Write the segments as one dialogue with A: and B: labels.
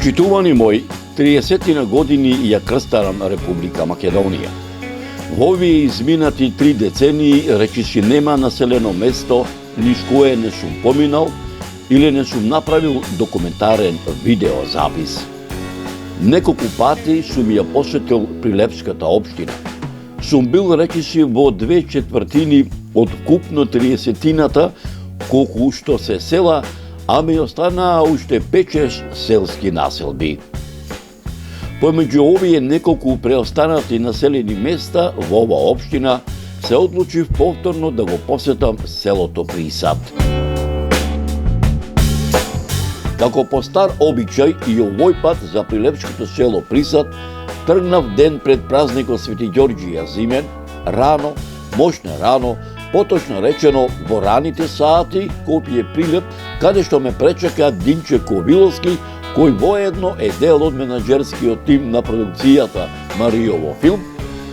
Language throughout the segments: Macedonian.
A: Почитувани мои, 30 на години ја крстарам Република Македонија. Во овие изминати 3 децении речиси нема населено место низ кое не сум поминал или не сум направил документарен видеозапис. Неколку пати сум ја посетил Прилепската општина. Сум бил речиси во 2/4 од вкупно 30-тината колку што се села, а ми останаа уште 5-6 селски населби. Помеѓу овие неколку преостанати населени места во оваа општина се одлучив повторно да го посетам селото Присад. Како по стар обичај и овој пат за прилепското село Присад тргнав ден пред празникот Свети Ѓорѓија зимен, рано, мощно рано, поточно речено во раните сати, Копје Прилеп, каде што ме пречека Динче Ковиловски, кој воедно е дел од менаџерскиот тим на продукцијата Маријово филм,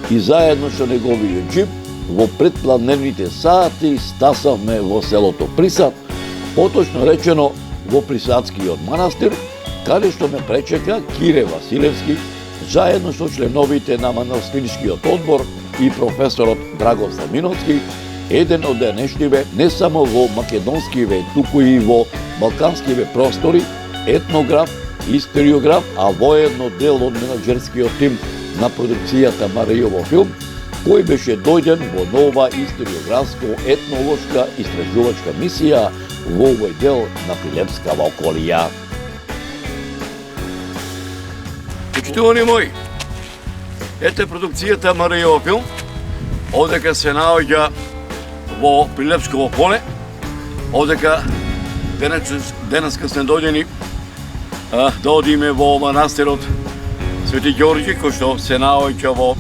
A: и заедно со неговиот джип во предпладневните сати стасавме во селото Присад, поточно речено во Присадскиот манастир, каде што ме пречека Кире Василевски, заедно со членовите на манастирскиот одбор и професорот Драгослав Миновски, еден од денешниве не само во македонскиве, туку и во балканскиве простори, етнограф, историограф, а воедно дел од менаџерскиот тим на продукцијата Маријово филм, кој беше дојден во нова историографско-етнолошка истражувачка мисија во овој дел на Прилепскава околија. Почитувани мои, ете продукцијата Маријово филм, одека се наоѓа во Прилепсково поле, одека денеска сме дојдени да одиме во манастирот Свети Ѓорѓи, кој што се наоѓа во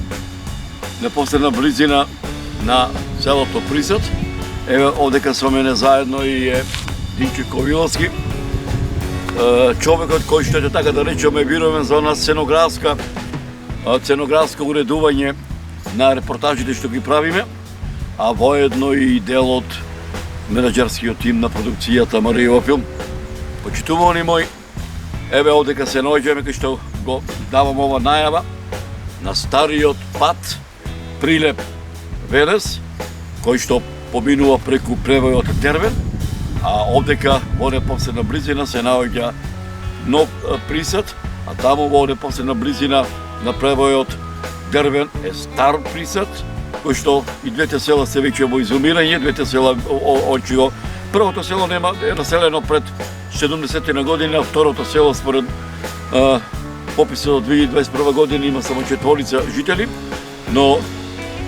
A: непосредна близина на селото Присад. Еве одека со мене заедно и е Динче Ковиловски, човекот кој што е така да речеме виновен за она сценографско уредување на репортажите што ги правиме, а воедно и дел од менаџерскиот тим на продукцијата Маријово филм. Почитувани мои, еве одека се наоѓаме кај што го давам ова најава на стариот пат Прилеп-Венес, кој што поминува преку превојот Дервен, а одека во непосредна близина се наоѓа нов Присад, а таму во непосредна близина на превојот Дервен е стар Присад, кој што и двете села се веќе во изумирање, двете села од чиго првото село нема е населено пред 70 на година, а второто село според пописот од 2021 година има само 4 жители, но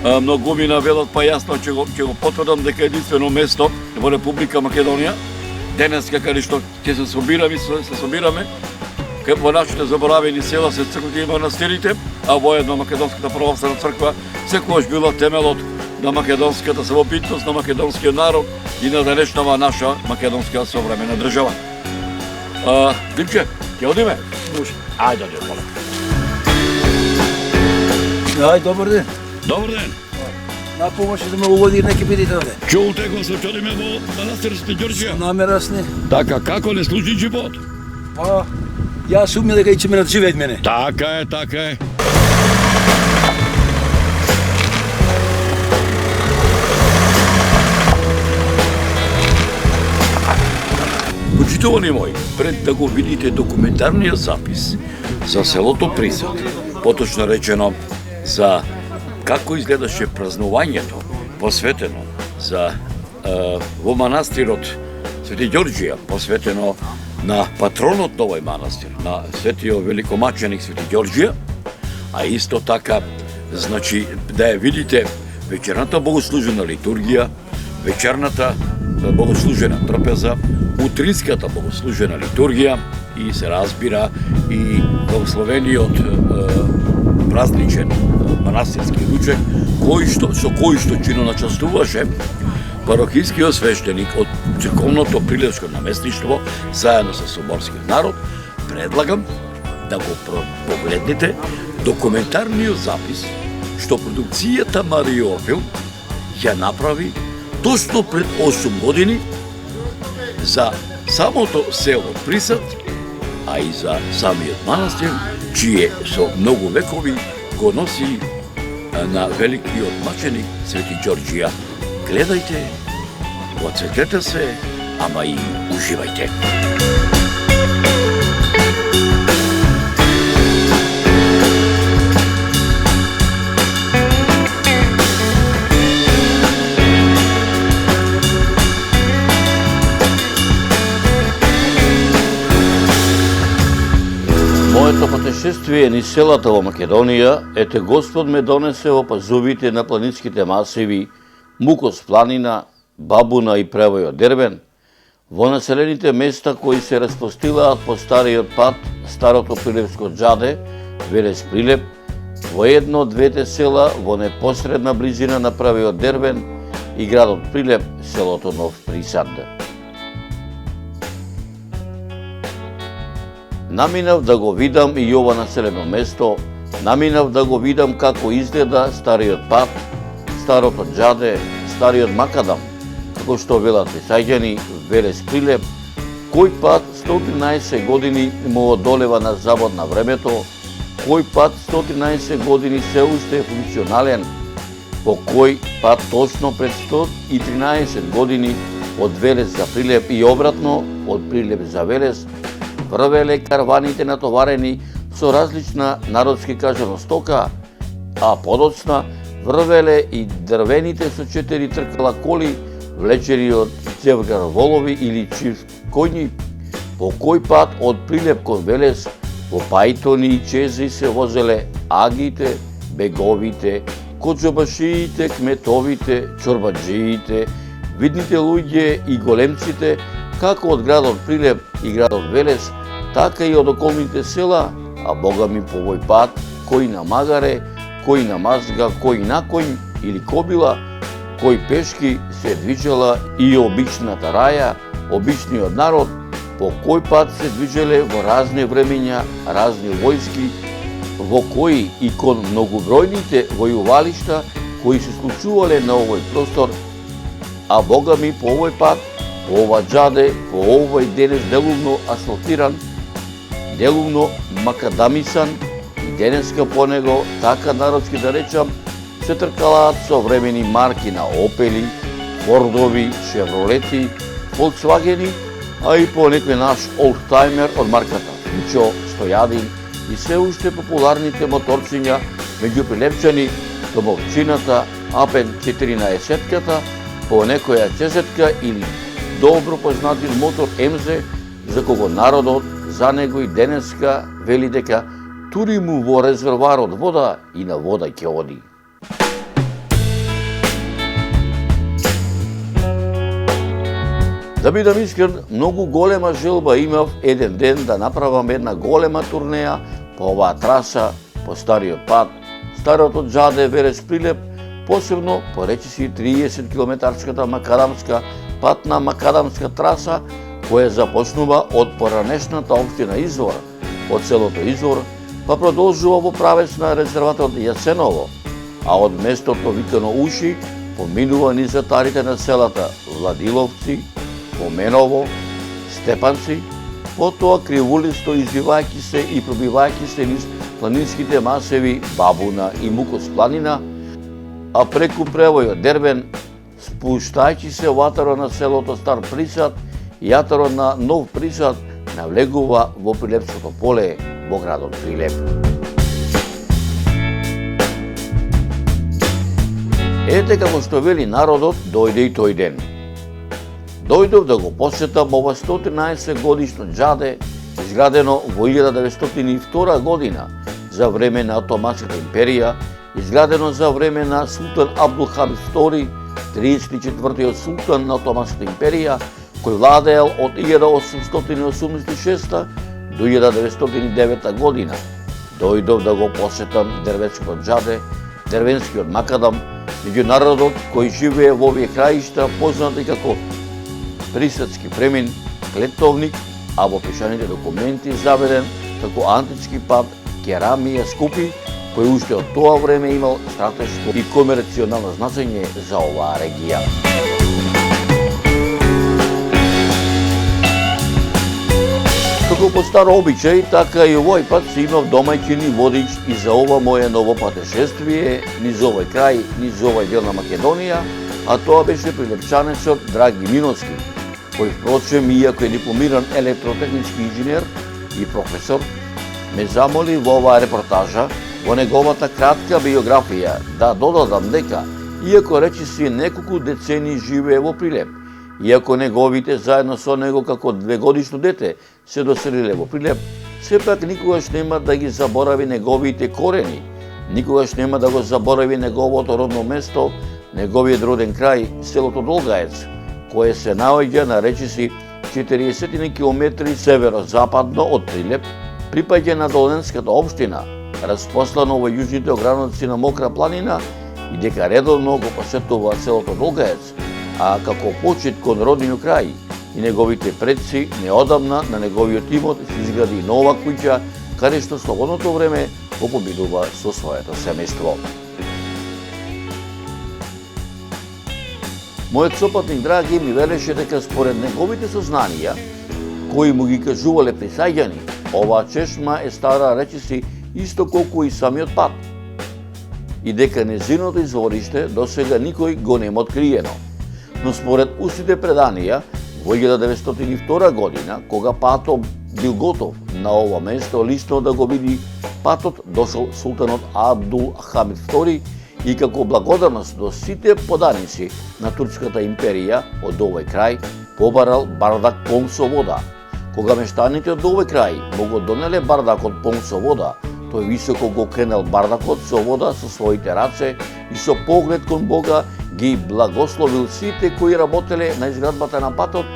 A: многумина велат па јасно ќе го потврдам дека единствено место во Република Македонија денеска каде што ќе се собираме во нашите заборавени села се црквите и манастирите, а воедно Македонската православна црква секогаш била темелот на македонската самобитност, на македонскиот народ и на денешнава наша македонска современа држава. Димче, ќе одиме? Ајде, моля.
B: Ај, добар ден.
A: Добар ден.
B: На помош да ме уводи неки бидите овде.
A: Чулте го се одиме во манастир Свети Ѓорѓија.
B: Намерасни.
A: Така, како не служи живот?
B: Па, јас сумњам дека ќе ме надживеат мене.
A: Така е, така е. Почитувани мои, пред да го видите документарниот запис за селото Присад, поточно речено за како изгледаше празнувањето посветено за во манастирот Свети Ѓорѓија, посветено на патронот на овој манастир, на светиот великомаченик Свети Ѓорѓија, а исто така, значи, да ја видите вечерната богослужена литургија, вечерната богослужена трпеза, утринската богослужена литургија и се разбира и благословениот празничен манастирски ручек, со кој што чиноначествуваше парохискиот свештеник од црковното прилепско наместништво заедно со соборскиот народ. Предлагам да го погледнете документарниот запис што продукцијата Маријово филм ја направи точно пред 8 години за самото село Присад а и за самиот манастир, чие со многу векови го носи на великиот маченик Свети Ѓорѓија. Гледајте, подсетете се, ама и уживајте.
C: Моето путешествие низ селата во Македонија, ете Господ ме донесе во пазувите на планинските масиви, Мукос планина, Бабуна и превојот Дербен, во населените места кои се распостилаат по стариот пат, старото Прилепско џаде, Велес Прилеп, во едно од двете села во непосредна близина на превојот Дербен и градот Прилеп, селото Нов Присад. Наминав да го видам и ова населено место, наминав да го видам како изгледа стариот пат, старото џаде, стариот макадам, како што велат присаѓани Велес Прилеп, кој пат 113 години му одолева на забод на времето, кој пат 113 години се уште е функционален, по кој пат точно пред 113 години од Велес за Прилеп и обратно од Прилеп за Велес, врвеле карваните натоварени со различна народски кажано стока, а подоцна врвеле и дрвените со 4 тркала коли, влечери од цевгар волови или чифт коњи, по кој пат од Прилеп кон Велес во пајтони и чези се возеле агите, беговите, коџобашиите, кметовите, чорбаджиите, видните луѓе и големците, како од градот Прилеп и градот Велес, така и од околните села, а Бога ми по овој пат, кој на магаре, кој на мазга, кој на коњ или кобила, кој пешки се движела и обичната раја, обичниот народ, по кој пат се движеле во разни времења, разни војски, во кои и кон многобројните војувалишта кои се случувале на овој простор, а Бога ми по овој пат, по ова џаде, по овој денес делумно асфалтиран, делумно макадамисан и денеска по него, така народски да речам, се тркалаат современи марки на Опели, Фордови, Шевролети, Фолксвагени, а и по некој наш олдтаймер од марката Фичо, Стојадин и се уште популарните моторциња меѓу прилепчани домовчината, Апен 14-ката, по некоја чесетка или добро познатиот мотор МЗ, за кого народот за него и денеска вели дека тури му во резерварот вода и на вода ќе оди. Да бидам искрен, многу голема желба имав еден ден да направам една голема турнеја по оваа траса, по стариот пат, старото џаде Велес Прилеп, посебно по речиси 30 километарската макадамска патна макадамска траса, која започнува од поранешната општина Извор, од селото Извор, па продолжува во правец на резерватот Јасеново, а од местото викано Уши поминува низ затарите на селата Владиловци, Поменово, Степанци, потоа кривулисто извивајќи се и пробивајќи се низ планинските масеви Бабуна и Мукос планина, а преку превојот Дербен, спуштајќи се во атарот на селото Стар Присад и атарот на Нов Присад, навлегува во Прилепското поле во градот Прилеп. Ете како што вели народот, дојде и тој ден. Дојдов да го посетам ова 113 годишно џаде, изградено во 1902 година за време на Отоманската империја, изградено за време на Султан Абдулхамид II, 34-тиот султан на Отоманската империја, кој владеел од 1886 до 1909 година. Дојдов да го посетам Дервенското џаде, Дервенскиот макадам, меѓу народот кој живее во овие краишта, познати како Присадски премин, Клетовник, а во пишаните документи заведен како антички пат Керамија Скупи, кој уште од тоа време имал стратешко и комерционално значење за оваа регија. Како Како по стар обичај, така и овој пат си имав домаќин и водич и за ова моје ново патешествие низ овој крај, низ овој дел на Македонија, а тоа беше прилепчанецот Драги Миноски, кој впрочем, иако е дипломиран електротехнички инженер и професор, ме замоли во оваа репортажа, во неговата кратка биографија, да додадам дека, иако речиси неколку децени живее во Прилеп, иако неговите заедно со него како 2-годишно дете се доселиле во Прилеп, сепак никогаш нема да ги заборави неговите корени, никогаш нема да го заборави неговото родно место, неговиот роден крај, селото Долгаец, кое се наоѓа на речиси 40 километри северо-западно од Прилеп, припаѓа на Долненската општина, распослано во јужните ограници на Мокра планина и дека редовно го посетува селото Долгаец, а како почит кон родниот крај и неговите предци неодамна на неговиот имот се изгради нова куќа, каде што слободното време го побидува со своето семејство. Мојот сопатник Драги ми велеше дека според неговите сознанија, кои му ги кажувале присаѓани, оваа чешма е стара речиси исто колку и самиот пат, и дека незиното извориште досега никој го нема откриено. Но според устите преданија, во 1902 година, кога патот бил готов на ова место лично да го види патот, дошол султанот Абдул Хамид II и како благодарност до сите поданици на Турската империја од овој крај, побарал бардак полн со вода. Кога мештаните од овој крај му го донеле бардакот полн со вода, тој високо го кренел бардакот со вода со своите раце и со поглед кон Бога ги благословил сите кои работеле на изградбата на патот,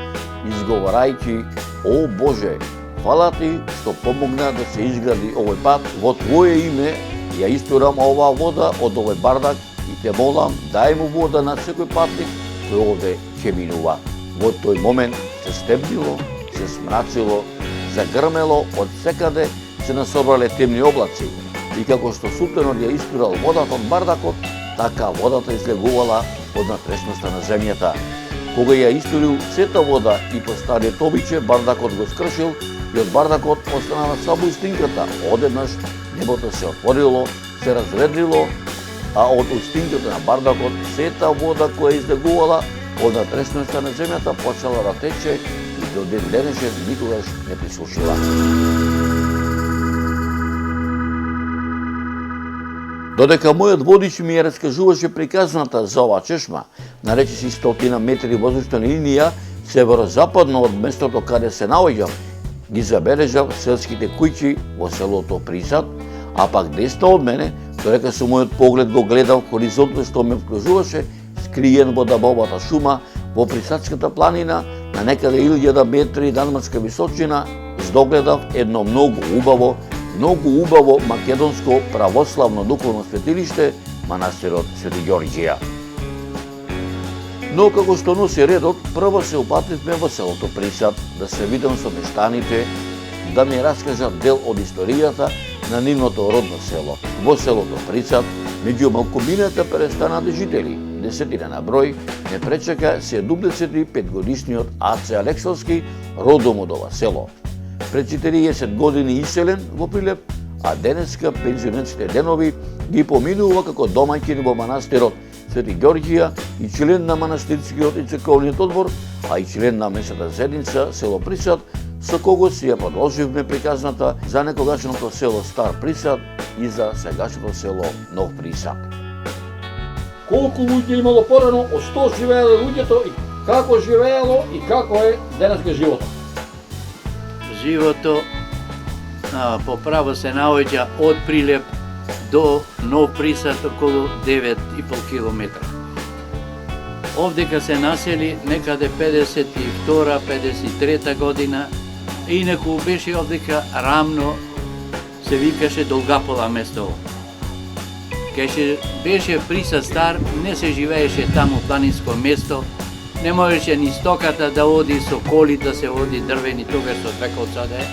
C: изговарајќи: "О Боже, фала ти што помогна да се изгради овој пат, во Твое име ја истурам оваа вода од овој бардак и те молам, дај му вода на секој патник кој овде ќе минува." Во тој момент се стемнило, се смрачило, загрмело, од секаде се насобрале темни облаци и како што султанот ја истурал водата од бардакот, така водата излегувала од натрешноста на земјата. Кога ја истурил сета вода и по стариот обичај, бардакот го скршил и од бардакот останала само устинката. Одеднаш небото се отворило, се разведрило, а од устинката на бардакот сета вода која излегувала од натрешноста на земјата почела да тече и до ден денешен никогаш не присушила. Додека мојот водич ми ја раскажуваше приказната за оваа чешма, на речиси 100 метри воздушна линија, северо-западно од местото каде се наоѓам, ги забележав селските куќи во селото Присад, а пак десно од мене, додека со мојот поглед го гледав хоризонтот што ме вкружуваше, скриен во дабовата шума, во Присадската планина, на некаде 1000 метри надморска височина, здогледав едно многу убаво македонско православно духовно светилиште, манастирот Свети Ѓорѓија. Но како што носи редот, прво се упативме во селото Присад да се видам со мештаните, да ми раскажат дел од историјата на нивното родно село. Во селото Присад, меѓу малкумината престанати жители, десетина на број, не пречека 75-годишниот Аце Алексовски, родом од ова село. Пред 40 години иселен во Прилеп, а денеска пензионерските денови ги поминува како домаќин во манастирот Свети Ѓорѓија и член на манастирскиот и црковниот одбор, а и член на месната заедница село Присад, со кого си ја продолживме приказната за некогашното село Стар Присад и за сегашното село Нов Присад.
B: Колку луѓе имало порано, од што живеело луѓето и како живеело и како е денеска животот?
D: Живото по право се наоѓа од Прилеп до Нов Присад околу 9,5 километра. Овдека се насели некаде 52-53 година, инаку беше овдека рамно, се викаше Долгапола место. Кај беше Присад стар, не се живееше таму планинско место, не можеше ни стоката да оди со коли, да се оди дрвени, тогаш со вековца да е,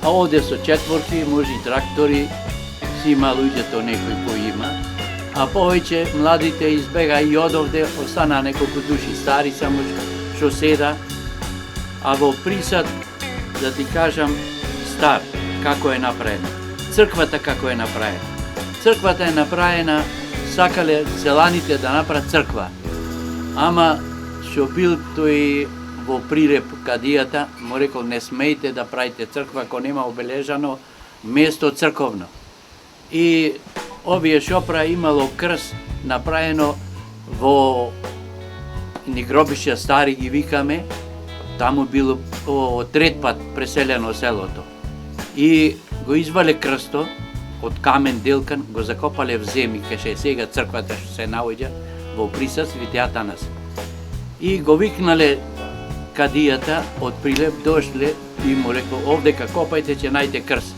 D: а оде со четворки, може и трактори, си има луѓето некој кој има, а повеќе младите избега и од овде, остана неколку души стари, само што седа, а во Присад, да ти кажам, стар, како е направено. Црквата како е направена. Црквата е направена, сакале селаните да направат црква. Ама што бил тој во прилеп кадијата, му рекол не смејте да правите црква ако нема обележано место црковно. И овие шопра имало крст направено во ни гробишја стари ги викаме, таму било трет пат преселено селото. И го извале крсто од камен делкан, го закопале в земји, кај сега црквата што се наоѓа во Присад Свети Атанас. И го викнале кадијата од Прилеп, дошле и му рекол овдека копајте ќе најде крст.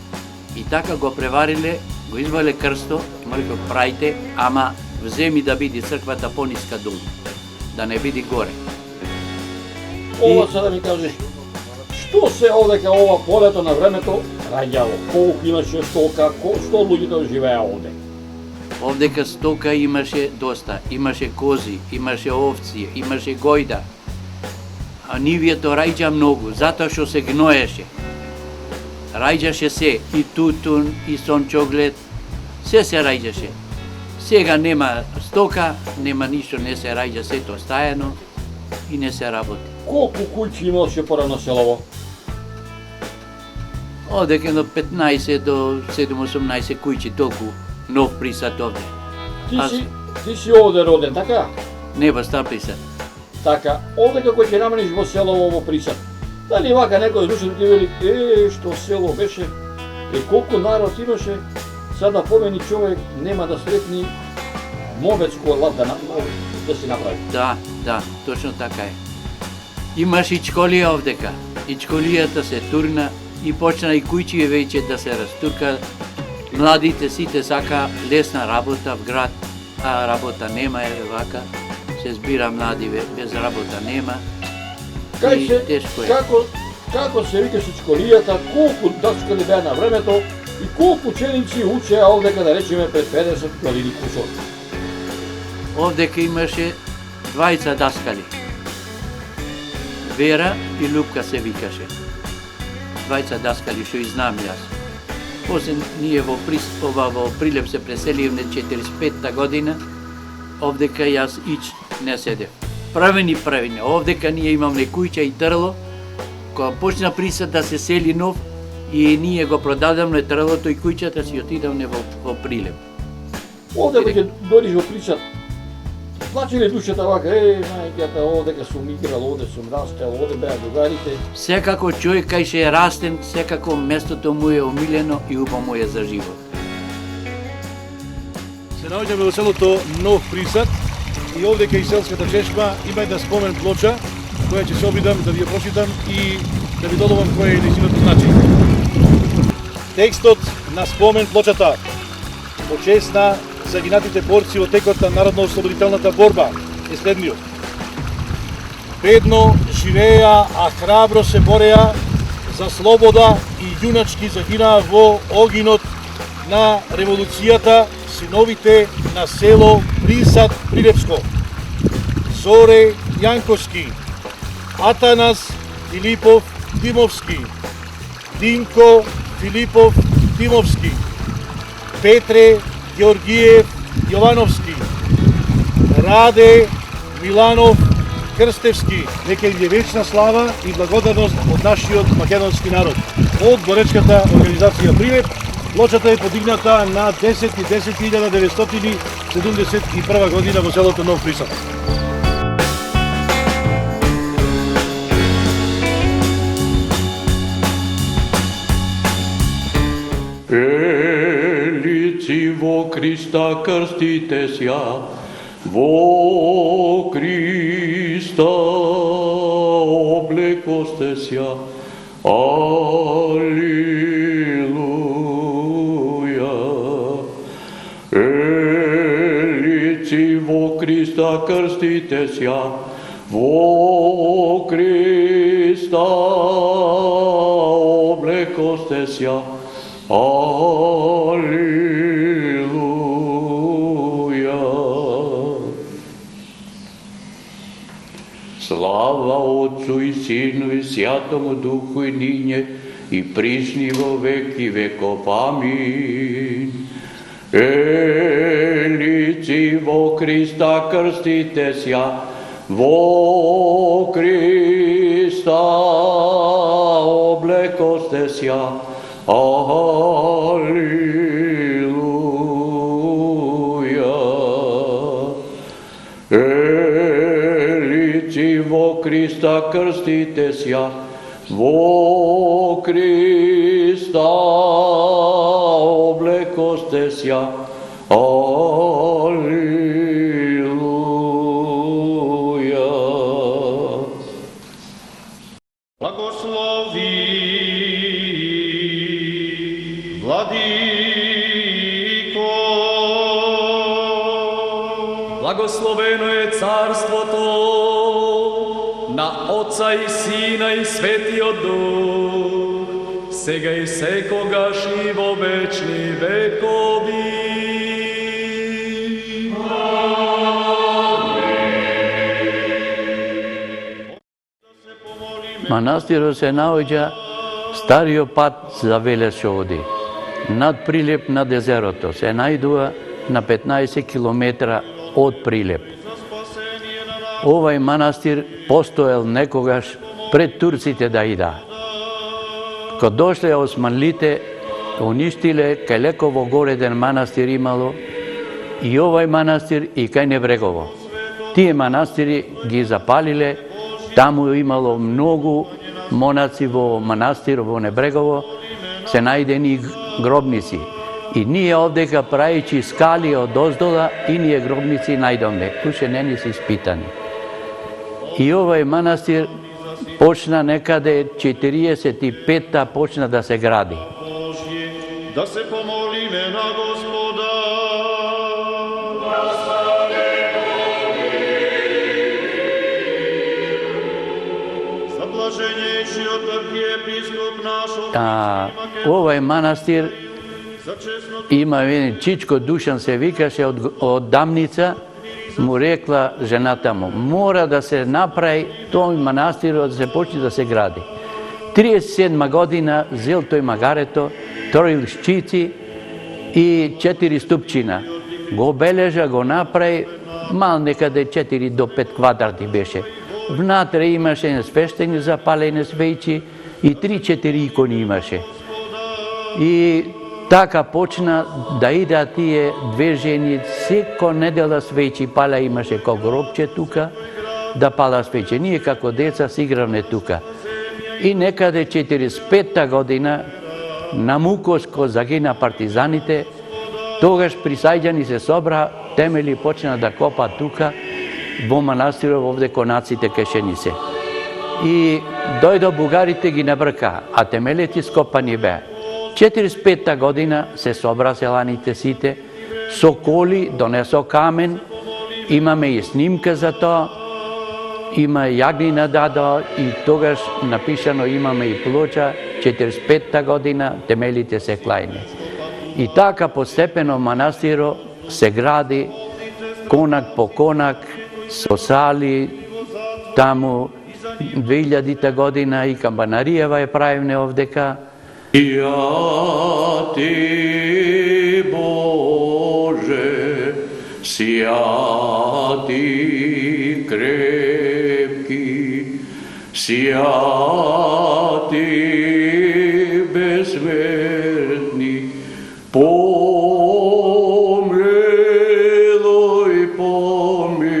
D: И така го превариле, го извале крсто, му рекол прајте, ама в земји да биде црквата пониска долу, да не биде горе.
B: Ова се да ми кажеш, што се овдека ова полето на времето раѓало? Колку имаше стока, што луѓето живеа овде?
D: Овдека стока имаше доста, имаше кози, имаше овци, имаше гојда. А нивието раѓа многу, затоа што се гноеше. Раѓаше се и тутун, и сончоглед, се раѓаше. Сега нема стока, нема ништо, не се раѓа, сето стајано и не се работи.
B: Колку куќи имаше порано селово?
D: Овдека до 15 до 7-18 кујчи, толку нов Присад овде.
B: Ти си овде роден, така?
D: Не во Стар Присад.
B: Така, овде како ќе намериш во селово во Присад. Дали вака некој слушање ти вели, што село беше, колку народ имаше, сада помени човек нема да сретни мовец кој лад да си направи.
D: Да, точно така е. Имаш и школија овдека. И школијата се турна и почна и кујчи веќе да се растурка. Младите сите сака лесна работа в град, а работа нема е вака. Се збира млади без работа нема.
B: Кај се,
D: тешко е.
B: како се викаше школијата, колку дачкали беа на времето и колку ученици учеа овдека, да речеме, пред 50 години кусор?
D: Овдека имаше двајца даскали. Вера и Лупка се викаше. Двајца даскали што и знам јас. После ние во Прилеп се преселивме 45-та година, овдека јас ич не седев. Правени, овдека ние имаме куќа и трло, кога почна Присад да се сели нов, и ние го продадамме трлото и куќата си отидамме во Прилеп.
B: Овде кога дојдеш во Присад, плаче ли душата вака, мајката, овдека сум играл, овде сум растел, овде беа другарите?
D: Секако човек кај ше е растен, секако местото му е омилено и убаво му е за живот.
E: Се наоѓаме во селото Нов Присад и овде кај селската чешма има една спомен плоча која ќе се обидам да ви ја прочитам и да ви додавам кој е нејзиното значење. Текстот на спомен плочата по чест на загинатите борци во текот на народно-ослободителната борба е следниот. Бедно живееа, а храбро се бореа за слобода и јуначки загинаа во огинот на револуцијата синовите на село Присад Прилепско. Зоре Јанковски, Атанас Филипов Тимовски, Динко Филипов Тимовски, Петре Георгиев Јовановски, Раде Миланов Крстевски. Нека им е вечна слава и благодарност од нашиот македонски народ. Од боречката организација Прилеп, плочата е подигната на 10.10.1971 година во селото Нов Присад.
F: Елици во Христа крстите сја, во Христа облекосте сја, алилуја. Елици во Христа крстите сја, во Христа облекосте сја, алилуја. Слава Отцу и Сину и Святому Духу и ниње и пришни во веки веков. Амин. Елици во Христа крстите сја, во Христа облекосте сја. Алилуја. Елици во Христа крстите сја, во Христа облекосте сја. Алилуја.
G: Благослови, Владико.
H: Благословено е царството на Отца и Сина и Светиот Дух, сега и секогаш и во вечни векови.
D: Манастирот се наоѓа стариот пат за Велес оди. Над Прилеп на Дезерото се најдува на 15 километра од Прилеп. Овај манастир постоел некогаш пред турците да ида. Кога дошле османлите, уништиле кај Леково горе еден манастир имало и овај манастир и кај Небрегово. Тие манастири ги запалиле, таму имало многу монаци во манастир во Небрегово, се најдени гробници. И ние овдека прајучи скали од оздола и ние гробници најдовме, уште не ни се испитани. И овај манастир почна некаде 45-та почна да се гради.
G: Да се помолиме на Господа. За блаженнейшиот архиепископ наш
D: Овај манастир има еден Чичко Душан се викаше од Дамница, му рекла жената му, мора да се направи тој манастирот да се почне да се гради. 37 година зел тој магарето, троил шчици и 4 ступчина. Го обележа, го направи, мал некаде 4 до 5 квадрати беше. Внатре имаше свештени запалени свеќи и 3-4 икони имаше. И така почна да идат тие две жени, секо недела свеќи пала имаше ко гробче тука, да пала свеќе. Ние како деца си игравме тука. И некаде 45-та година на Мукос ко загина партизаните, тогаш присајđани се собра, темели почна да копа тука во манастирот овде конаците кешени се. И дојдо бугарите ги набрка, а темелите скопани беа. 45-та година се собра селаните сите, со коли донесо камен, имаме и снимка за тоа, има јагнина дадо и тогаш напишано имаме и плоча, 45-та година темелите се клајни. И така постепено манастиро се гради конак по конак, со сали, таму 2000-та година и камбанаријава е правивне овдека.
F: Ја ти, Боже, сја ти крепки, сја ти безсмертни, помилуј, помилуј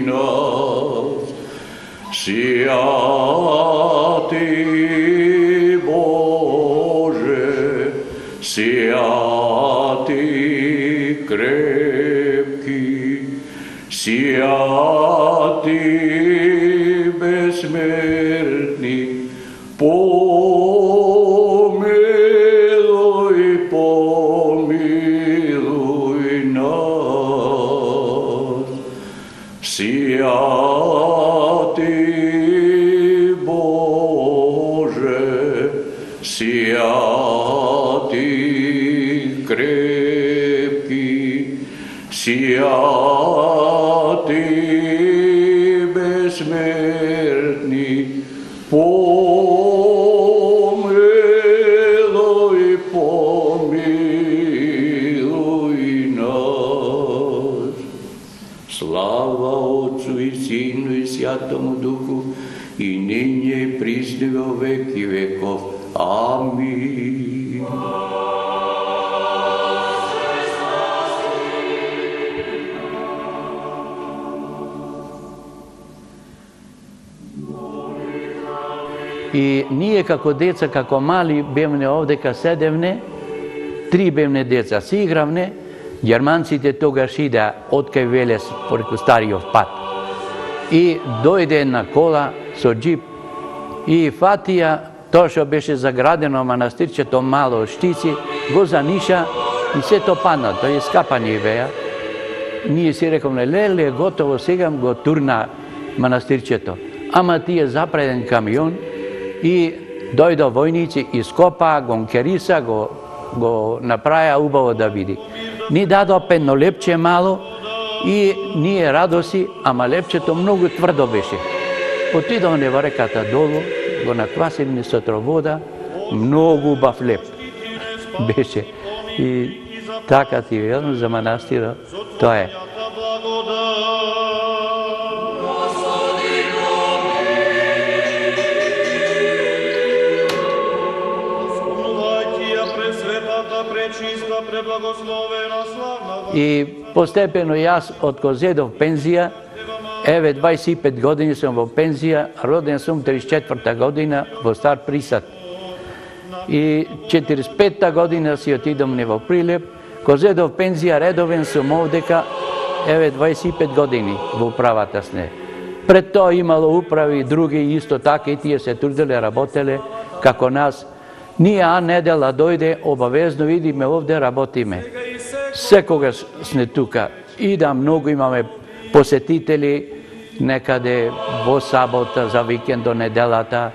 F: нас, сја ти, Боже, сја ти крепки, сја ти безсмертни, помилуј, помилуј нас, сја ти, Боже, сја ти крепки, сја ти безсмертни, помилуј, Слава Отцу и Сину и Святому Духу, и ниње и присно во веки веков. Амин.
D: И ние како деца, како мали бевне овдека седевне, 3 бевне деца си игравне, германците тогаш ида од кај Велес преку Стариот пат. И дојде на кола со джип и фатија, тоа што беше заградено манастирчето мало од штици, го заниша и сето падна, тоа е скапани беа. Ние си рековме, леле, готово, сега го турна манастирчето. Ама тие запреден камион и дојдо војници и скопа, го кериса, го направија убаво да види. Ни дадо педно лепче мало и ние радоси, ама лепчето многу тврдо беше. Отидовме во реката долу, го наквасивме со вода, многу убав леп беше. И така ти велам за манастирот, тоа е. И постепено јас од кога зедов пензија, еве 25 години сум во пензија, роден сум 34-та година во Стар Присад. И 45-та година си отидомне во Прилеп, кога зедов пензија редовен сум овдека, еве 25 години во управата сне. Пред тоа имало управи и други исто така и тие се труделе, работеле како нас. Ние недела дојде, обавезно идиме овде, работиме. Секогаш сме тука. И да многу имаме посетители, некаде во сабота, за викенд до неделата.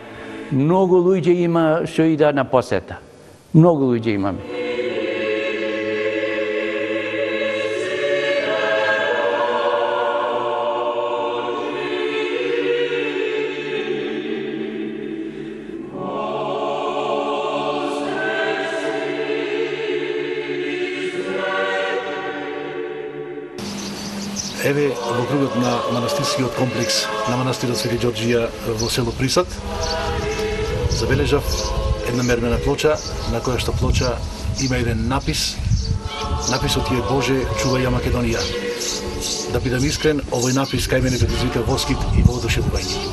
D: Многу луѓе има што ида на посета. Многу луѓе имаме.
E: Еве во кругот на манастирскиот комплекс на манастирот Свети Ѓорѓија во село Присад забележав една мермена плоча, на која што плоча има еден напис. Написот е Боже, чувај ја Македонија. Да бидам искрен, овој напис кај мене предизвика воскит и воодушевување.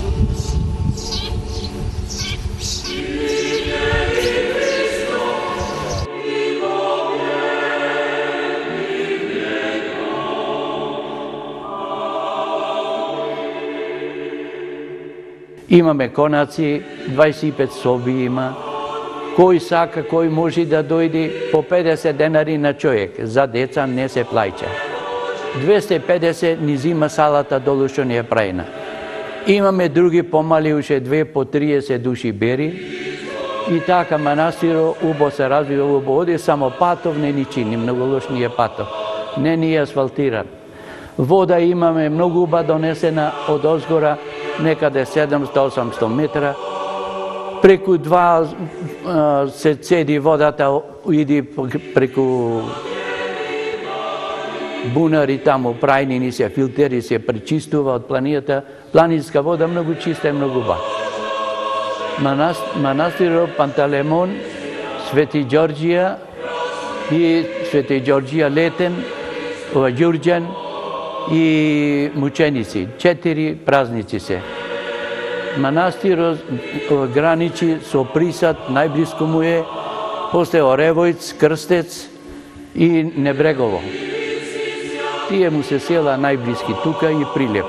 D: Имаме конаци, 25 соби има. Кој сака, кој може да дојде по 50 денари на човек. За деца не се плаќа. 250 ни зима салата долу што не е прајна. Имаме други помали, уште 2 по 30 души бери. И така манастиро убо се развива, убо оди, само патов не ни чини, многу лош ни е патов. Не ни е асфалтиран. Вода имаме многу уба донесена од озгора, некаде 700-800 метра. Преку два се цеди водата, иди преку бунари таму, прајнини се, филтери се пречистува од планината. Планинска вода многу чиста и многу ба. Манастирот Пантелеймон, Свети Ѓорѓија и Свети Ѓорѓија Летен, Ѓурѓан и мученици. 4 празници се. Манастирот граничи со Присад, најблиску му е, после Оревојц, Крстец и Небрегово. Тие му се села најблиски тука и Прилеп.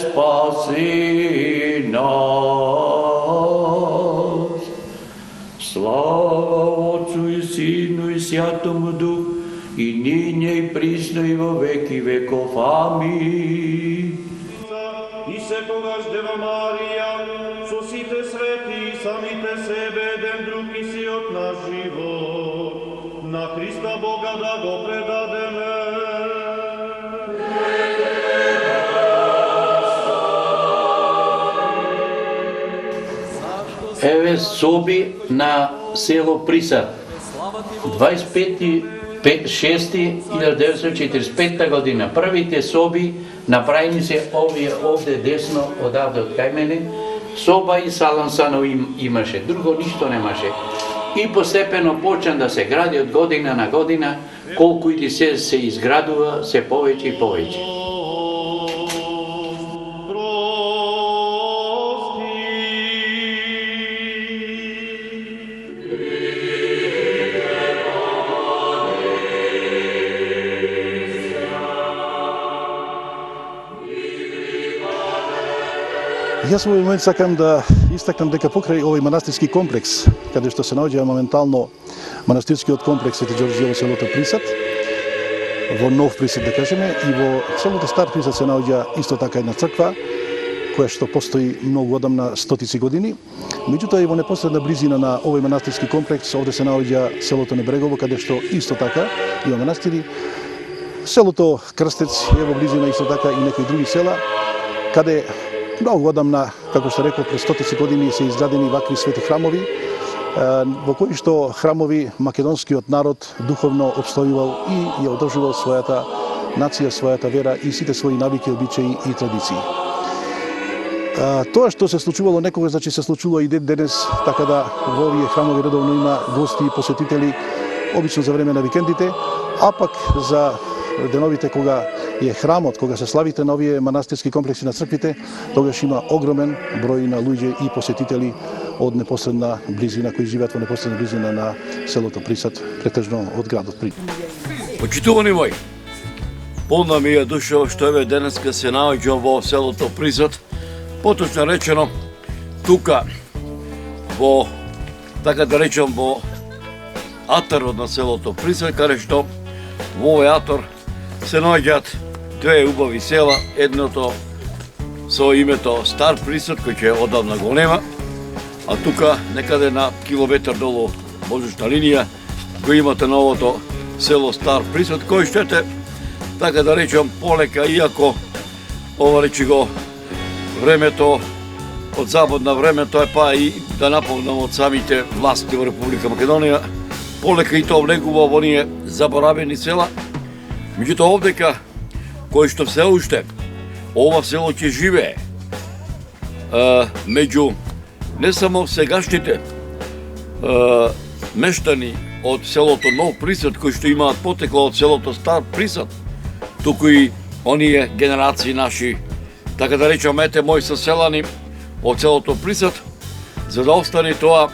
F: спаси нас. Слава Отцу и Сину и Святому Духу, и нине и присно и во веки веков. Амин.
G: И секогаш Дева Марија, со сите свети и самите себе, еден друг и сиот на живот, на Христа Бога да го предадеме.
D: Еве соби на село Присад. 25.6.1945 година. Првите соби направени се овде десно, одавде од кај мене. Соба и салон сано имаше, друго ништо немаше. И постепено почна да се гради од година на година, колку и се изградува, се повеќе и повеќе.
I: Јас во овој момент сакам да истакнам дека покрај овој манастирски комплекс, каде што се наоѓа моментално манастирскиот комплекс Свети Ѓорѓе во селото Присад, во Нов Присад да кажеме, и во селото Стар Присад се наоѓа исто така една црква, која што постои многу одамна, стотици години. Меѓутоа и во непосредна близина на овој манастирски комплекс, овде се наоѓа селото Небрегово, каде што исто така има манастири. Селото Крстец е во близина исто така и некои други села, каде многу одамна, како што реков, пред стотици години се изградени вакви свети храмови, во кои што храмови македонскиот народ духовно обстојувал и ја одржувал својата нација, својата вера и сите своји навики, обичаи и традиции. Тоа што се случувало некогаш, значи се случува и денес, така да во овие храмови редовно има гости и посетители, обично за време на викендите, а пак за деновите кога е храмот, кога се славите на овие манастирски комплекси на црквите, тогаш има огромен број на луѓе и посетители од непосредна близина, кои живеат во непосредна близина на селото Присад, претежно од градот Присад.
A: Почитувани мои, полна ми е душа што еве денеска се наоѓам во селото Присад, поточно речено тука во, така да речам, во атарот на селото Присад, каде што во овој атор се наоѓаат две убави села, едното со името Стар Присад, кој ќе одавна го нема, а тука некаде на километар долу воздушна линија го имате новото село Стар Присад, кој што е, така да речам, полека, иако ова речи го времето од западна време, тоа е па и да наполнам од самите власти во Република Македонија, полека и тоа влегува во оние заборавени села. Меѓутоа овдека, кој што се уште, ова село ќе живее, меѓу не само сегашните мештани од селото Нов Присад, кои што имаат потекло од селото Стар Присад, туку и оние генерации наши, така да речам, ете мои соселани од селото Присад, за да остане тоа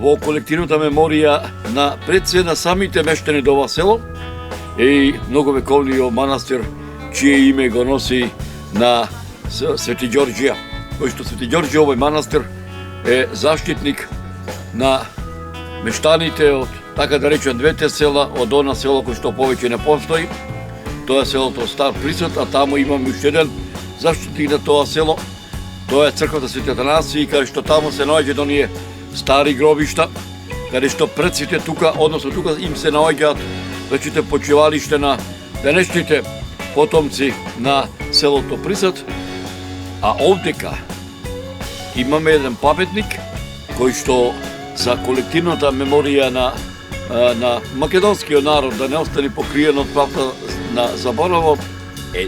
A: во колективната меморија на пред се на самите мештани до ова село, и многовековниот манастир, чие име го носи на Свети Ѓорѓија, кој што Свети Ѓорѓе, овој манастир, е заштитник на мештаните од, така да речем, двете села, од она село кој што повеќе не постои, тоа е селото Стар Присад, а таму имаме уште еден заштитник на тоа село, тоа е црквата Свети Атанасија, каде што таму се наоѓаат оние стари гробишта, каде што предците тука, односно тука им се наоѓаат речите почивалиште на денешните потомци на селото Присад, а овдека имаме еден паметник кој што за колективната меморија на македонскиот народ да не остане покриен од правда на заборавот е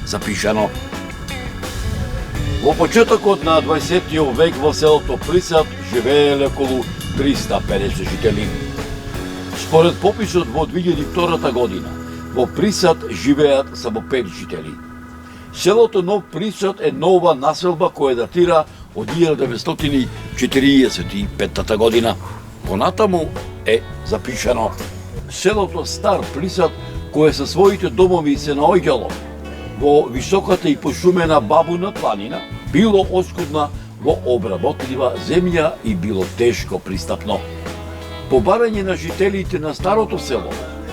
A: запишано. Во почетокот на 20 век во селото Присад живееле околу 350 жители. Според пописот во 2002 година, во Присад живеат само 5 жители. Селото Нов Присад е нова населба која датира од 1945 година. Понатаму е запишано. Селото Стар Присад, кое со своите домови се наоѓало во високата и пошумена Бабуна планина, било оскудна во обработлива земја и било тешко пристапно. По барање на жителите на старото село,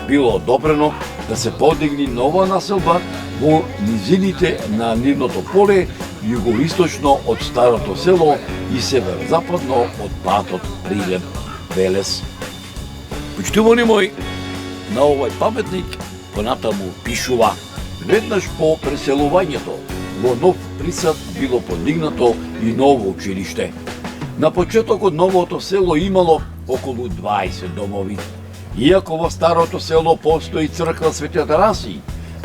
A: било одобрено да се подигни нова населба во низините на нивното поле, југоисточно од старото село и северозападно од патот Прилеп-Велес. Почитувани мои, на овој паметник понатаму пишува: веднаш по преселувањето во Нов Присад било подигнато и ново училиште. На почетокот новото село имало околу 20 домови. Иако во старото село постои црква Свети Атанасий,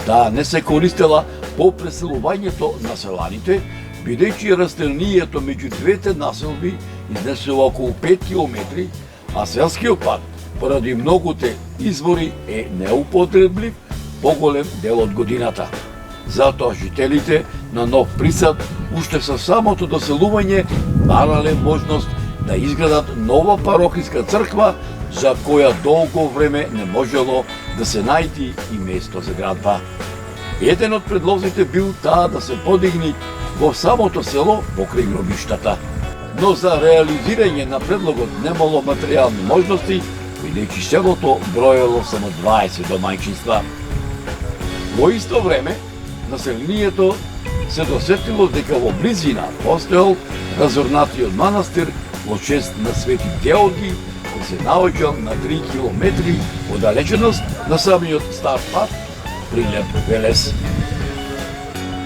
A: таа не се користела по преселувањето на селаните, бидејќи растенијето меѓу двете населби изнесува околу 5 километри, а селскиот пат, поради многуте извори, е неупотреблив поголем дел од годината. Затоа жителите на Нов Присад уште со самото доселување барале можност да изградат нова парохиска црква, за која долго време не можело да се најди и место за градба. Еден од предлозите бил таа да се подигни во самото село покрај гробиштата. Но за реализирање на предлогот немало материјални можности, бидејќи селото броело само 20 домајчинства. Во исто време, населението се досетило дека во близина постоел разорнатиот манастир во чест на Свети Георги, кој се наоѓал на 3 километри оддалеченост на самиот стар пат Прилеп-Велес.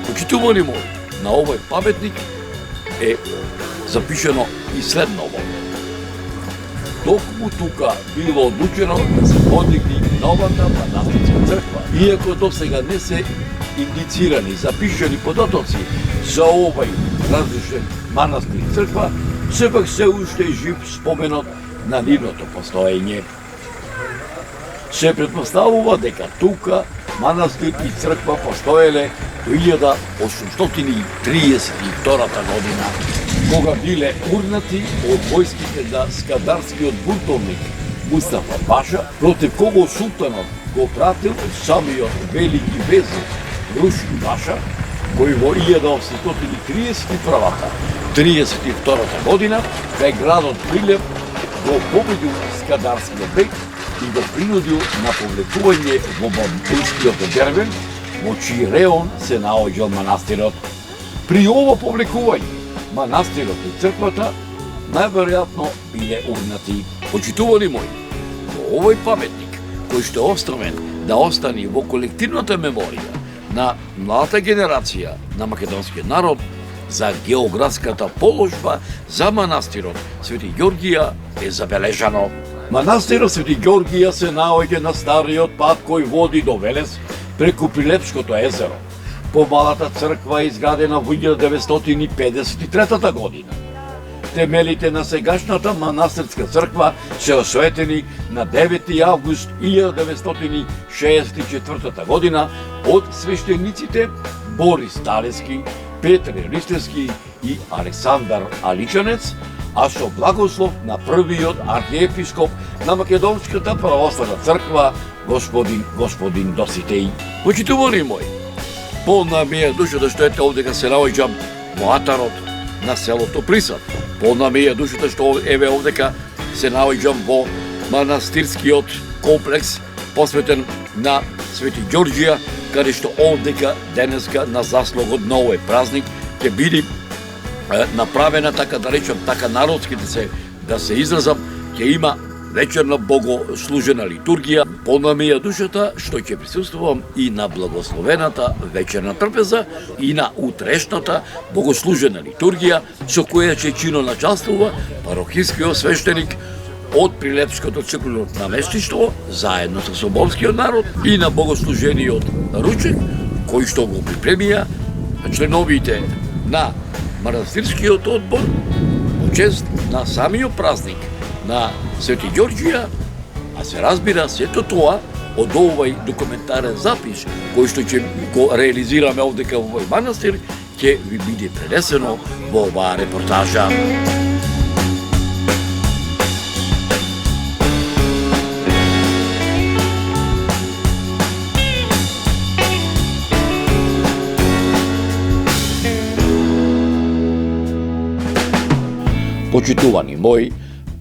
A: Почитувани мои, на овој паметник е запишено и следново: токму тука било одлучено да се подигни новата манастирска црква. Иако досега не се индицирани, запишани податоци за овој различен манастир и црква, сепак се уште жив споменот на нивното постоење. Се предпоставува дека тука манастир и црква постоеле до 1832 година, кога биле урнати од војските на скадарскиот бунтовник Мустафа Паша, против кого султанот го пратил самиот велики везник Руши Паша, кој во 1831-32 година кај градот Прилеп го победил скадарскиот бег и го принудил на повлекување во Бамбулскиот дервен, во чиј реон се наоѓал манастирот. При ово повлекување, манастирот и црквата најверојатно биле урнати. Почитувани мои, во овој паметник, кој што е оставен да остане во колективната меморија на младата генерација на македонскиот народ, за географската положба за манастирот Свети Ѓоргија е забележано. Манастирот Свети Ѓоргија се наоѓа на стариот пат кој води до Велес преку Прилепското езеро. Помалата црква е изградена во 1953 година. Темелите на сегашната манастирска црква се осветени на 9 август 1964 година од свештениците Борис Талески, Петре Ристевски и Александар Аличанец, а со благослов на првиот архиепископ на Македонската православна црква, господин Доситеј. Почитувани мои, полна ми е душата што ете овдека се наоѓам во атарот на селото Присад. Полна ми е душата што еве овдека се наоѓам во манастирскиот комплекс посветен на Свети Ѓорѓија, каде што овдека денеска на заслугот на овој празник ќе биде направена, така да речам, така народски да се изразам, ќе има вечерна богослужена литургија. Полна ми е душата што ќе присуствувам и на благословената вечерна трпеза и на утрешната богослужена литургија, со која ќе чино началствува парохискиот свештеник од Прилепското црквено наместништво, заедно со соборскиот народ, и на богослужениот ручек, кој што го припремија членовите на манастирскиот одбор во чест на самиот празник на Свети Ѓорѓија, а се разбира сето тоа од овој документарен запис кој што ќе го реализираме овдека во овој манастир, ќе ви биде пренесено во оваа репортажа. Почитувани мои,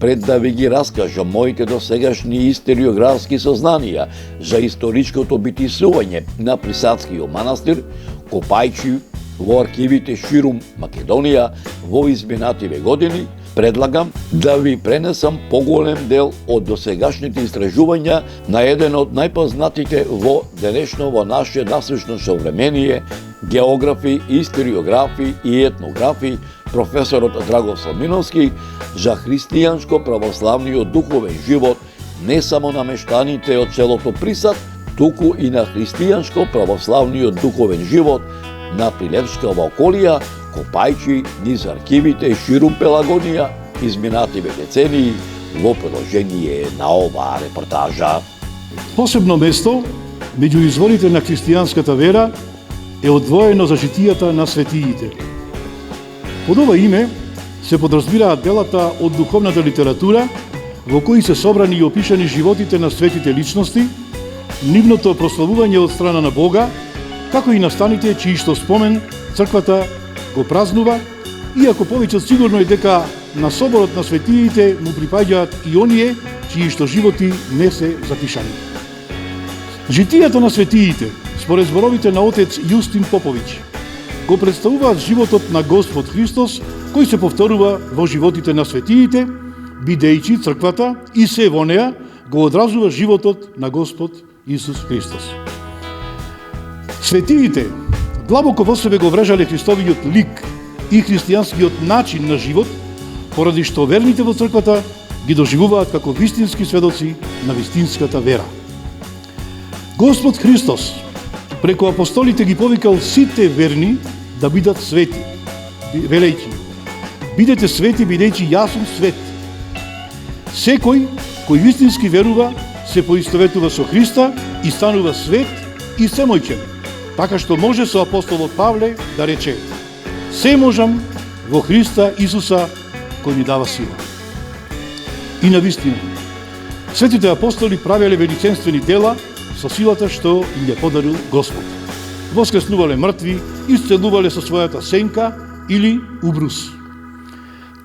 A: пред да ви ги раскажам моите досегашни историографски сознанија за историчкото битисување на Присадскиот манастир, копајчи во архивите ширум Македонија во изминативе години, предлагам да ви пренесам поголем дел од досегашните истражувања на еден од најпознатите во денешно во наше насушно современие географи, историографи и етнографи, професорот Драгослав Миновски, за христијанско-православниот духовен живот не само на мештаните од селото Присад, туку и на христијанско-православниот духовен живот на Прилепскава околија, копајчи низ архивите ширум Пелагонија изминативе децении во продолжение на оваа репортажа.
I: Посебно место меѓу изворите на христијанската вера е одвоено за житијата на светиите. Под ова име се подразбираат делата од духовната литература во кои се собрани и опишани животите на светите личности, нивното прославување од страна на Бога, како и настаните чии што спомен црквата го празнува, иако повеќе сигурно е дека на соборот на светиите му припаѓаат и оние чии што животи не се запишани. Житијата на светиите, според зборовите на отец Јустин Поповиќ, го представуваат животот на Господ Христос, кој се повторува во животите на светиите, бидејќи црквата и се во неа го одразува животот на Господ Исус Христос. Светиите длабоко во себе го врежале Христовиот лик и христијанскиот начин на живот, поради што верните во црквата ги доживуваат како вистински сведоци на вистинската вера. Господ Христос преку апостолите ги повикал сите верни да бидат свети, велејќи: бидете свети, бидејќи јас сум свет. Секој кој вистински верува се поистоветува со Христа и станува свет и семојчен, така што може со апостолот Павле да рече: се можам во Христа Исуса кој ми дава сила. И навистина, светите апостоли правеле величенствени дела со силата што им ја подарил Господ. Воскреснувале мртви, исцелувале со својата сенка или убрус.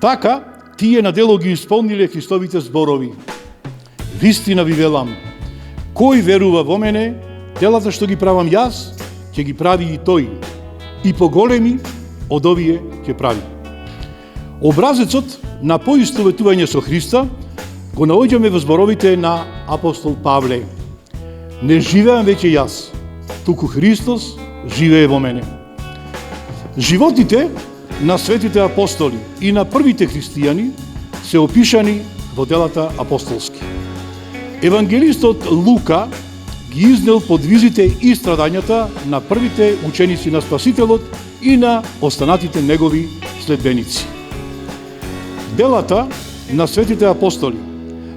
I: Така, тие на дело ги исполниле Христовите зборови: вистина ви велам, кој верува во мене, делата што ги правам јас, ќе ги прави и тој, и поголеми од овие ќе прави. Образецот на поистоветување со Христа го наоѓаме во зборовите на апостол Павле: не живеам веќе јас, туку Христос живее во мене. Животите на светите апостоли и на првите христијани се опишани во делата апостолски. Евангелистот Лука ги изнел подвизите и страдањата на првите ученици на Спасителот и на останатите негови следбеници. Делата на светите апостоли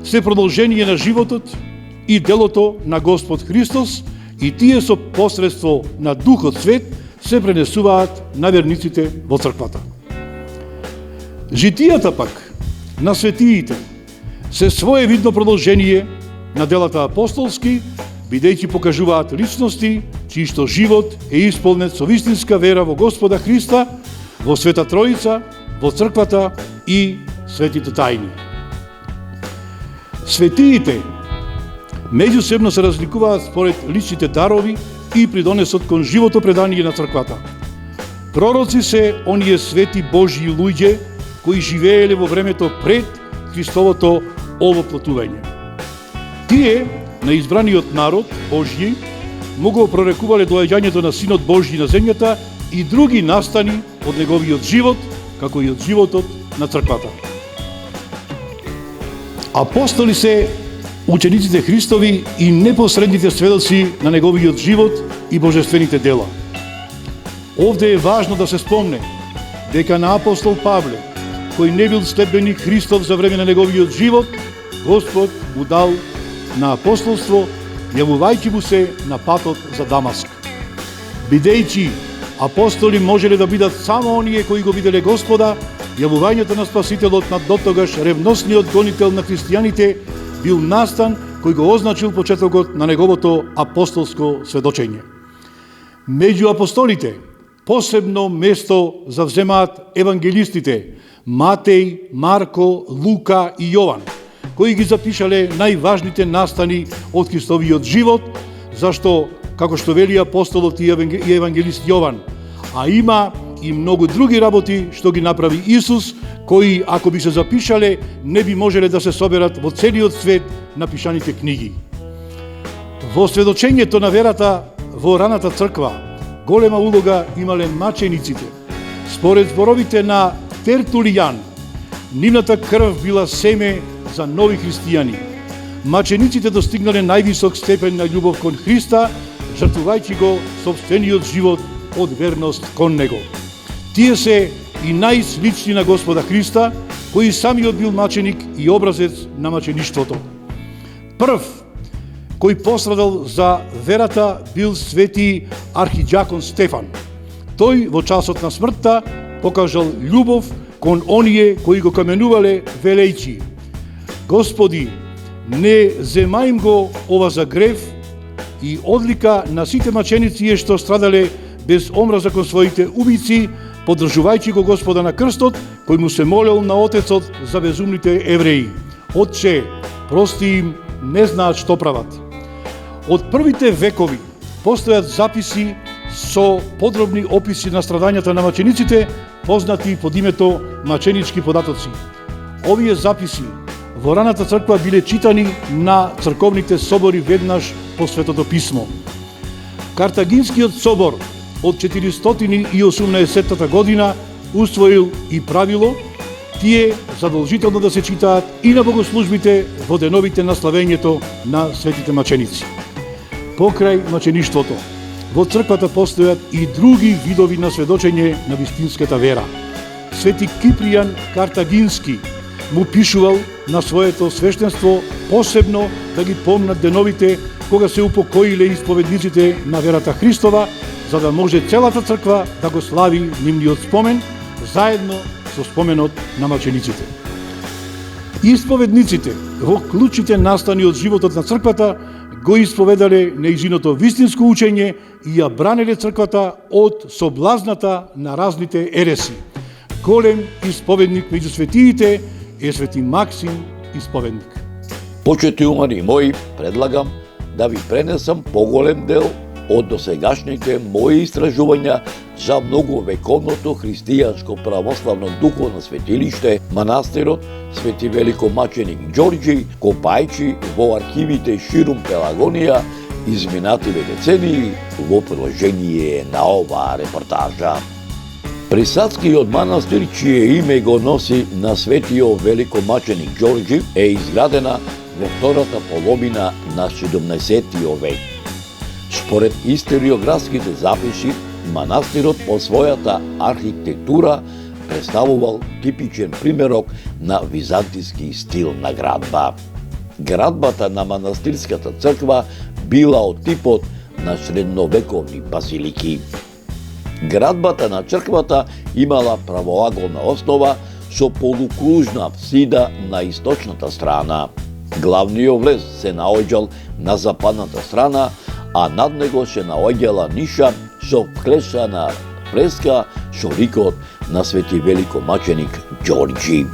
I: се продолжение на животот и делото на Господ Христос, и тие со посредство на Духот Свет се пренесуваат на верниците во црквата. Житијата пак на светиите се своевидно продолжение на делата апостолски, бидејќи покажуваат личности чии што живот е исполнет со вистинска вера во Господа Христа, во Света Троица, во црквата и светите тајни. Светиите меѓусебно се разликуваат според личните дарови и придонесот кон живото предание на црквата. Пророци се оние свети Божји луѓе кои живееле во времето пред Христовото овоплотување. Тие, на избраниот народ Божји, му го прорекувале доаѓањето на Синот Божји на земјата и други настани од неговиот живот, како и од животот на црквата. Апостоли се учениците Христови и непосредните сведоци на неговиот живот и божествените дела. Овде е важно да се спомне дека на апостол Павле, кој не бил следбеник Христов за време на неговиот живот, Господ му дал на апостолство, јавувајќи му се на патот за Дамаск. Бидејќи апостоли можеле да бидат само оние кои го виделе Господа, јавувањето на Спасителот на дотогаш ревносниот гонител на христијаните бил настан кој го означил почетокот на неговото апостолско сведочење. Меѓу апостолите
E: Посебно место завземаат евангелистите Матеј, Марко, Лука и Јован, кои ги запишале најважните настани од Христовиот живот, зашто, како што вели апостолот и евангелист Јован, а има и многу други работи што ги направи Исус, кои, ако би се запишале, не би можеле да се соберат во целиот свет напишаните книги. Во сведочењето на верата во раната црква, голема улога имале мачениците. Според зборовите на Тертулијан, нивната крв била семе за нови христијани. Мачениците достигнале највисок степен на љубов кон Христа, жртвувајќи го собствениот живот од верност кон Него. Тие се и најслични на Господа Христа, кој самиот бил маченик и образец на мачеништвото. Прв кој пострадал за верата бил свети архиџакон Стефан. Тој во часот на смртта покажал љубов кон оние кои го каменувале велејќи: Господи, не зема им го ова за грев, и одлика на сите маченици е што страдале без омраза кон своите убици, поддржувајќи го Господа на крстот, кој му се молел на Отецот за безумните евреи: Отче, прости им, не знаат што прават. Од првите векови постојат записи со подробни описи на страдањата на мачениците, познати под името маченички податоци. Овие записи во раната црква биле читани на црковните собори веднаш по Светото писмо. Картагинскиот собор од 418 година усвоил и правило тие задолжително да се читаат и на богослужбите во деновите на славењето на светите маченици. Покрај мачеништвото, во црквата постојат и други видови на сведочење на вистинската вера. Свети Кипријан Картагински му пишувал на своето свештенство посебно да ги помнат деновите кога се упокоиле исповедниците на верата Христова, за да може целата црква да го слави нивниот спомен, заедно со споменот на мачениците. Исповедниците во клучните настани од животот на црквата го исповедале нејзиното вистинско учење и ја бранеле црквата од соблазната на разните ереси. Голем исповедник меѓу светиите е свети Максим исповедник.
A: Почитувани мои, предлагам да ви пренесам поголем дел од досегашните мои истражувања за многовековното христијанско православно духовно светилиште, манастирот Свети Великомаченик Ѓорѓи, копајќи во архивите ширум Пелагонија изминативе децении во приложение на оваа репортажа. Присадскиот манастир, чие име го носи на Светио Великомаченик Ѓорѓи, е изградена во втората половина на 17 век. Според историографските записи, манастирот по својата архитектура представувал типичен примерок на византиски стил на градба. Градбата на манастирската црква била од типот на средновековни базилики. Градбата на црквата имала правоаголна основа со полукружна апсида на источната страна. Главниот влез се наоѓал на западната страна, а над него се наоѓала ниша со вклесана фреска со ликот на Свети Великомаченик Ѓорѓи.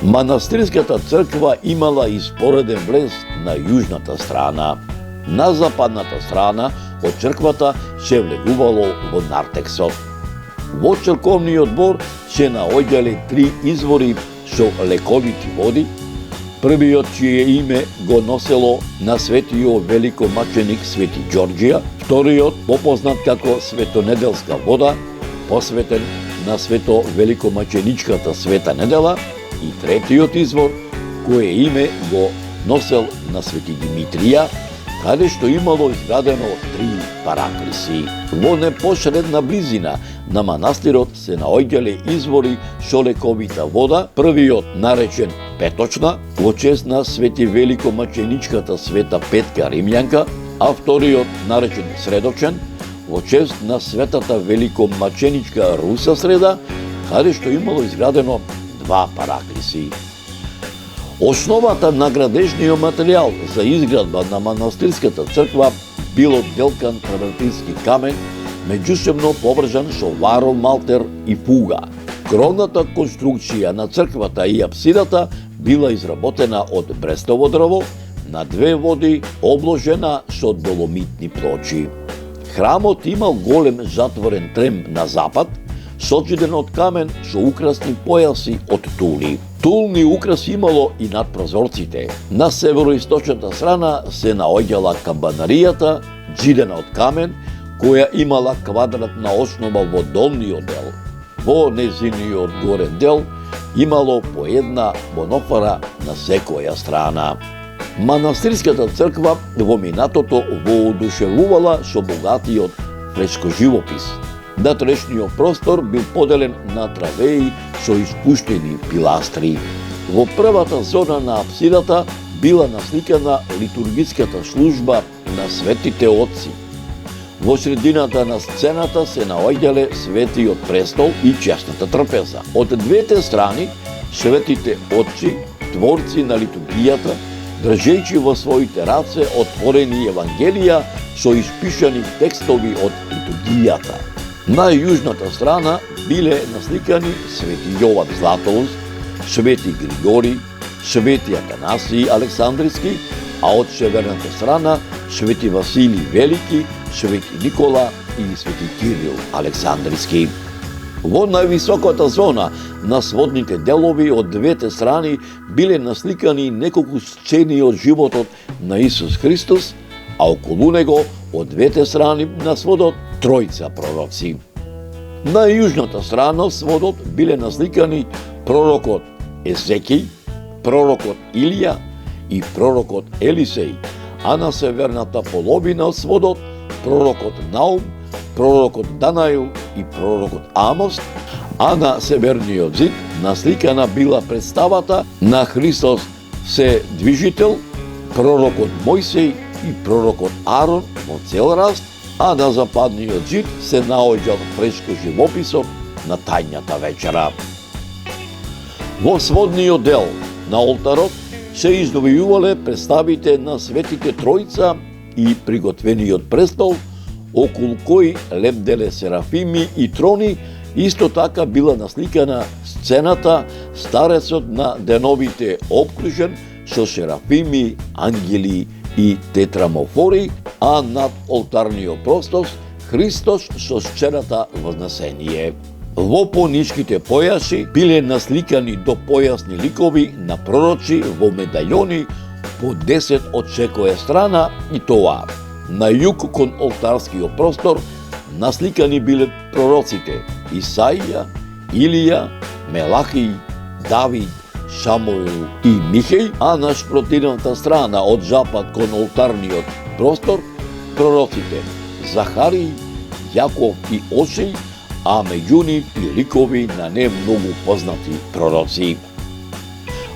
A: Манастирската црква имала и спореден влез на јужната страна. На западната страна од црквата се влегувало во нартексот. Во црковниот двор се наоѓале 3 извори со лековити води. Првиот, чие име го носело на Светиот Великомаченик Свети Ѓорѓија, вториот, попознат како Светонеделска вода, посветен на Свето Великомаченичката Света Недела, и третиот извор, кое име го носел на Свети Димитрија, каде што имало изградено 3 параклиси. Во непосредна близина на манастирот се наоѓале извори со лековита вода, првиот наречен Петочна, во чест на Свети Великомаченичката Света Петка Римјанка, а вториот наречен Средочен, во чест на Светата Великомаченичка Руса Среда, каде што имало изградено 2 параклиси. Основата на градежниот материјал за изградба на манастирската црква бил од делкан травертински камен, меѓусебно поврзан со варов малтер и фуга. Кровната конструкција на црквата и апсидата била изработена од брестово дрво на две води, обложена со доломитни плочи. Храмот имал голем затворен трем на запад, сочиден од камен со украсни појаси од тули. Тулни украси имало и над прозорците. На североисточната страна се наоѓала камбанаријата, џидена од камен, која имала квадратна основа во долниот дел. Во незиниот горен дел имало по една монофара на секоја страна. Манастирската црква во минатото воодушевувала со богатиот фрескоживопис. Натрешниот простор бил поделен на травеи со испуштени пиластри. Во првата зона на апсидата била насликана литургиската служба на светите отци. Во средината на сцената се наоѓале светиот престол и честната трпеза. Од двете страни светите отци, творци на литургијата, држејќи во своите раце отворени евангелија со испишани текстови од литургијата. На јужната страна биле насликани свети Јован Златоуст, свети Григори, свети Атанасиј Александриски, а од северната страна свети Василий Велики, свети Никола и свети Кирил Александриски. Во највисоката зона на сводните делови од двете страни биле насликани неколку сцени од животот на Исус Христос, а околу него од двете страни на сводот тројца пророци. На јужната страна сводот биле насликани пророкот Езекиј, пророкот Илија и пророкот Елисеј, а на северната половина од сводот пророкот Наум, пророкот Данаил и пророкот Амос, а на северниот зид насликана била представата на Христос се движител, пророкот Мојсеј и пророкот Арон во цел раст, а на западниот зид се наоѓал фрескоживописот на тајната вечера. Во сводниот дел на олтарот се издвојувале представите на светите тројца и приготвениот престол, околу кој лебделе серафими и трони. Исто така била насликана сцената старецот на деновите обкружен со серафими, ангели и тетрамофори, а над олтарниот простор Христос со сцената Вознесение. Во понишките појаси биле насликани до појасни ликови на пророци во медајони по 10 од секоја страна, и тоа на југ кон олтарскиот простор насликани биле пророците Исаија, Илија, Мелахиј, Давид, Самуил и Михеј, а на спротивната страна од запад кон олтарниот простор пророците Захари, Јаков и Осеј, а меѓу нив и ликови на не многу познати пророци.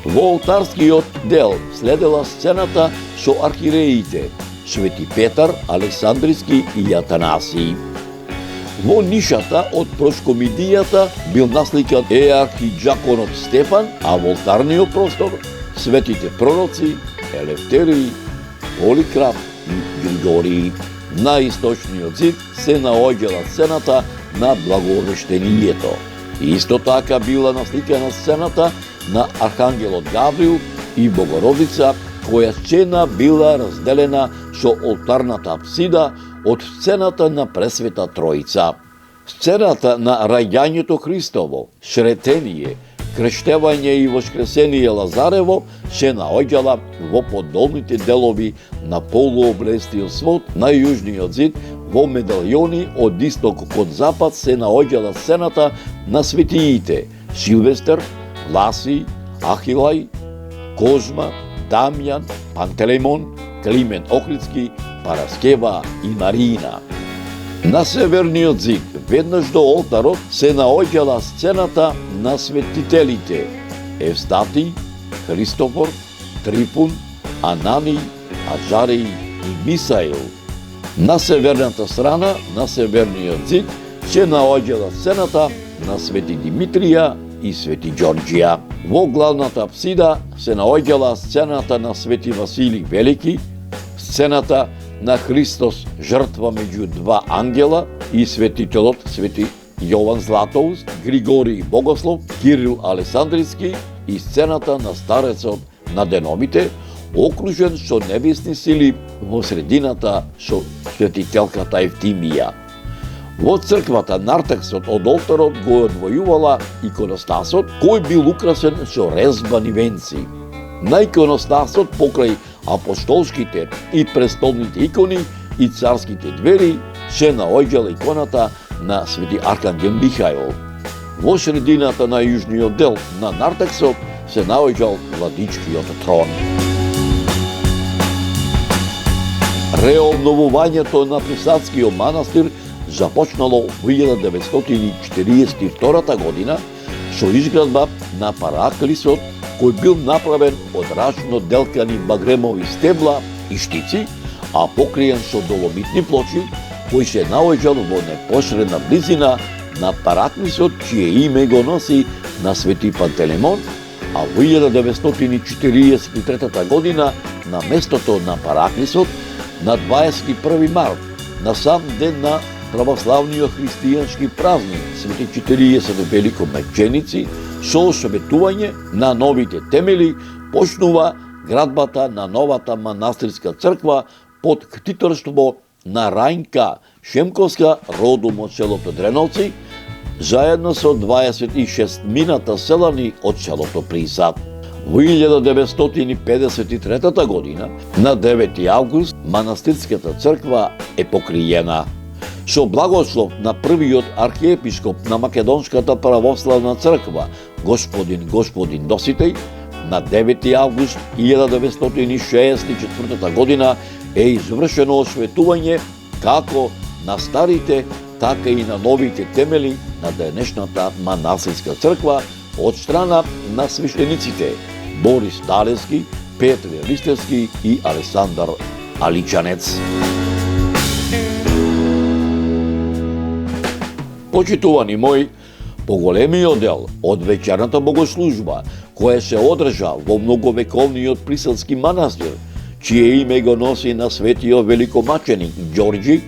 A: Во олтарскиот дел следела сцената со архиереите свети Петар, Александриски и Атанасиј. Во нишата од проскомидијата бил насликан еархиџаконот Стефан, а во олтарниот простор светите пророци Елефтериј, Поликрап и Григорий. На источниот зид се наоѓала сцената на благовештението. Исто така била насликана сцената на архангелот Гавриил и Богородица, која сцена била разделена со олтарната апсида од сцената на Пресвета Тројца. Сцената на раѓањето Христово, сретение, крштевање и воскресение Лазарево се наоѓала во подолните делови на полуоблестиот свод. На јужниот зид во медалјони од исток кон запад се наоѓала сцената на светиите Силвестер, Ласи, Ахилај, Козма, Дамјан, Пантелеймон, Климент Охридски, Параскева и Марина. На северниот зид, веднаш до олтарот, се наоѓала сцената на светителите Евстати, Христофор, Трифун, Анани, Азари и Мисаил. На северната страна, на северниот зид, се наоѓала сцената на свети Димитрија и свети Ѓорѓија. Во главната апсида се наоѓала сцената на свети Василий Велики, сцената на Христос жртва меѓу два ангела и светителот свети Јован Златоуст, Григорий Богослов, Кирил Александриски и сцената на старецот на деновите, окружен со небесни сили во средината со светителката Евтимија. Во црквата нартексот од олтарот го одвојувала иконостасот, кој бил украсен со резбани венци. На иконостасот покрај апостолските и престолните икони и царските двери се наоѓала иконата на свети Аркангел Михаил. Во средината на јужниот дел на нартексот се наоѓал владичкиот трон. Реобновувањето на Присадскиот манастир започнало во 1942 година со изградба на параклисот кој бил направен од рачно делкани багремови стебла и штици, а покриен со доломитни плочи, кој се наоѓал во непосредна близина на параклисот, чие име го носи на Свети Пантелеймон, а во 1943 година на местото на параклисот на 21 март, на сам ден на православниот христијански празник Свети 40 великомеченици, со осветување на новите темели, почнува градбата на новата манастирска црква под ктиторство на Рајнка Шемковска, родом од селото Дреновци, заедно со 26 мината селани од селото Присад. Во 1953 година, на 9 август, манастирската црква е покриена. Со благослов на првиот архиепископ на Македонската православна црква, господин Доситеј, на 9 август 1964 година е извршено осветување како на старите, така и на новите темели на денешната манастирска црква од страна на свештениците Борис Талевски, Петр Листерски и Александар Аличанец. Почитувани мои, поголемиот дел од вечерната богослужба, која се одржа во многовековниот Присадски манастир, чие име го носи на светиот великомаченик Ѓорѓи,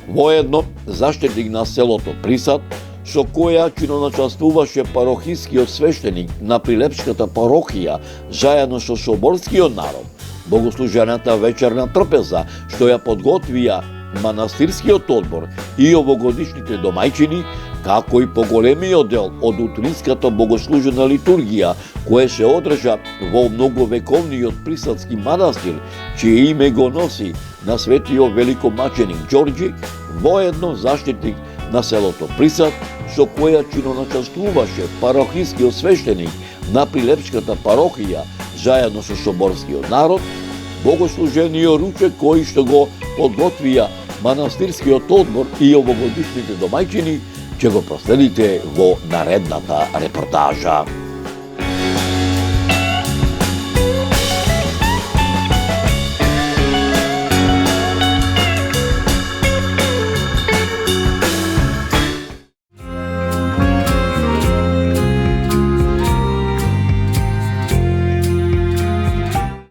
A: воедно заштитник на селото Присад, со која чиноначествуваше парохискиот свештеник на Прилепската парохија, заедно со соборскиот народ, богослужената вечерна трпеза, што ја подготвија манастирскиот одбор и овогодишните домајчини, како и поголемиот дел од утринската богослужена литургија, која се одржа во многовековниот Присадски манастир, чие име го носи на светиот великомаченик Ѓорѓи, воедно заштитник на селото Присад, со која чиноначествуваше парохискиот свештеник на Прилепската парохија, заедно со соборскиот народ, богослужениот ручек кој што го подготвија манастирскиот одбор и овогодишните домајчини, ќе го проследите во наредната репортажа.